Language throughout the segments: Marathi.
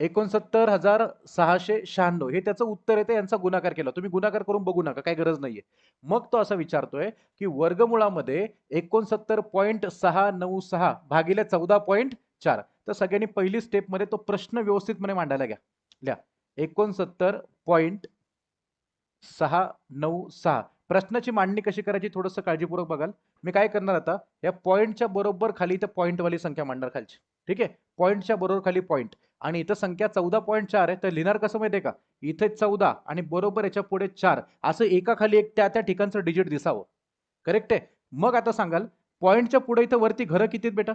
69,696 हे त्याचं उत्तर येते. यांचा गुणाकार केला. तुम्ही गुणाकार करून बघू नका, काही गरज नाहीये. मग तो असा विचारतोय की वर्गमुळामध्ये 69.696 भागिले 14.4. तर सगळ्यांनी पहिली स्टेप मध्ये तो प्रश्न व्यवस्थितपणे मांडायला घ्या. लिहा 69.696. प्रश्नाची मांडणी कशी करायची थोडंसं काळजीपूर्वक बघाल. मी काय करणार आता, या पॉईंटच्या बरोबर खाली इथं पॉईंटवाली संख्या मांडणार खालची. ठीक आहे, पॉईंटच्या बरोबर खाली पॉईंट आणि इथं संख्या 14.4 आहे. तर लिहिणार कसं माहितीये का, इथे 14 आणि बरोबर याच्या पुढे 4 असं एका खाली एक त्या त्या ठिकाणचं डिजिट दिसावं. करेक्ट आहे. मग आता सांगाल पॉईंटच्या पुढे इथं वरती घरं किती आहेत बेटा,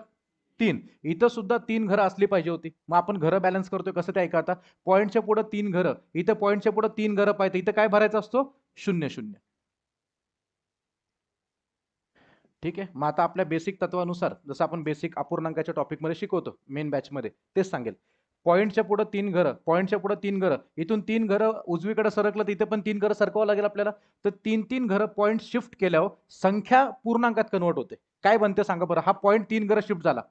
3. इथं सुद्धा 3 घरं असली पाहिजे होती. मग आपण घरं बॅलन्स करतोय कसं ते ऐका आता. पॉईंटच्या पुढे 3 घरं, इथं पॉईंटच्या पुढे 3 घरं पाहिजे, इथं काय भरायचा असतो 0 0. ठीक आहे. मग आता आपल्या बेसिक तत्वानुसार जसं आपण बेसिक अपूर्णांकाच्या टॉपिकमध्ये शिकवतो मेन बॅचमध्ये, तेच सांगेल. पॉईंटच्या पुढे 3 घरं, पॉईंटच्या पुढे 3 घरं, इथून 3 घरं उजवीकडे सरकलं तर इथे पण 3 घरं सरकवावं लागेल आपल्याला. तर 3 घरं पॉईंट शिफ्ट केल्यावर संख्या पूर्णांकात कन्वर्ट होते. काय बनते सांगा बरं. हा पॉईंट 3 घरं शिफ्ट झाला,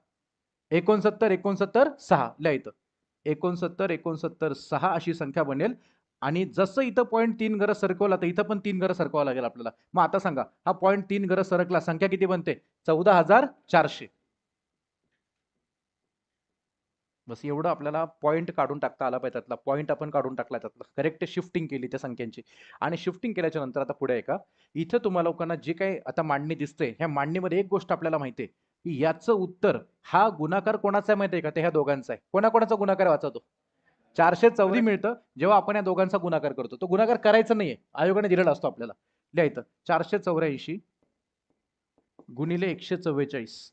69 लिहायचं. 69 अशी संख्या बनेल. आणि जसं इथं पॉईंट 3 घरं सरकवला तर इथं पण 3 घरं सरकवावं लागेल आपल्याला. मग आता सांगा हा पॉईंट 3 घरं सरकला, संख्या किती बनते 14,400. बस एवढं आपल्याला पॉईंट काढून टाकता आला पाहिजे. त्यातला पॉईंट आपण काढून टाकला, त्यातला करेक्ट शिफ्टिंग केली त्या संख्यांची. आणि शिफ्टिंग केल्याच्या नंतर आता पुढे आहे का, इथं तुम्हाला लोकांना जे काही आता मांडणी दिसते, ह्या मांडणीमध्ये एक गोष्ट आपल्याला माहिती आहे की याचं उत्तर हा गुणाकार कोणाचा आहे माहिती आहे का, ते ह्या दोघांचा आहे. कोणाकोणाचा गुणाकार वाचा तो 414 मिळतं जेव्हा आपण या दोघांचा गुणाकार करतो. तो गुणाकार करायचा नाहीये, आयोगाने दिलेला असतो आपल्याला. लिहायचं 484 गुणिले 144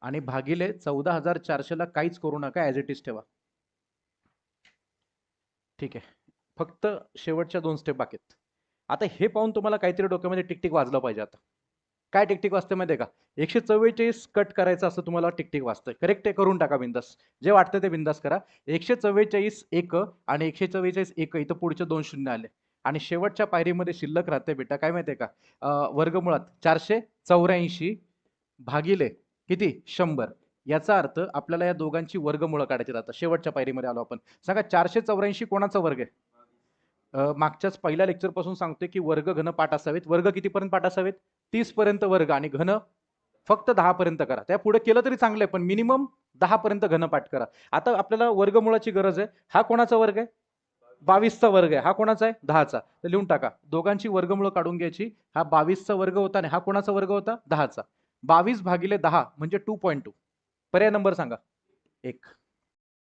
आणि भागिले 14,400 ला काहीच करू नका, ऍज इट इज ठेवा. ठीक आहे, फक्त शेवटच्या 2 स्टेप बाकी आहेत. आता हे पाहून तुम्हाला काहीतरी डोक्यामध्ये टिकटिक वाजलं पाहिजे. आता काय टिकटिक वाजते माहिती आहे का, 144 कट करायचं असं तुम्हाला टिकटिक वाजतंय. करेक्ट आहे, करून टाका बिंदास. जे वाटतं ते बिंदास करा. 144 एक आणि 144 एक, इथं पुढचे 2 शून्य आले आणि शेवटच्या पायरीमध्ये शिल्लक राहते बेटा काय माहितीये का, वर्गमुळात 484 भागिले किती 100. याचा अर्थ आपल्याला या दोघांची वर्गमुळं काढायची राहतात. शेवटच्या पायरीमध्ये आलो आपण. सांगा 484 कोणाचा वर्ग आहे. मागच्याच पहिल्या लेक्चर पासून सांगतोय की वर्ग घन पाठ असावेत. वर्ग कितीपर्यंत पाठ असावेत, 30 पर्यंत वर्ग, आणि घन फक्त 10 पर्यंत करा. त्या पुढे केलं तरी चांगलं आहे, पण मिनिमम 10 पर्यंत घनपाठ करा. आता आपल्याला वर्गमुळाची गरज आहे. हा कोणाचा वर्ग आहे, 22चा वर्ग आहे. हा कोणाचा आहे 10चा. तर लिहून टाका, दोघांची वर्गमुळं काढून घ्यायची. हा 22चा वर्ग होता आणि हा कोणाचा वर्ग होता 10चा. 22 भागिले 10 म्हणजे 2.2. पर्याय नंबर सांगा 1.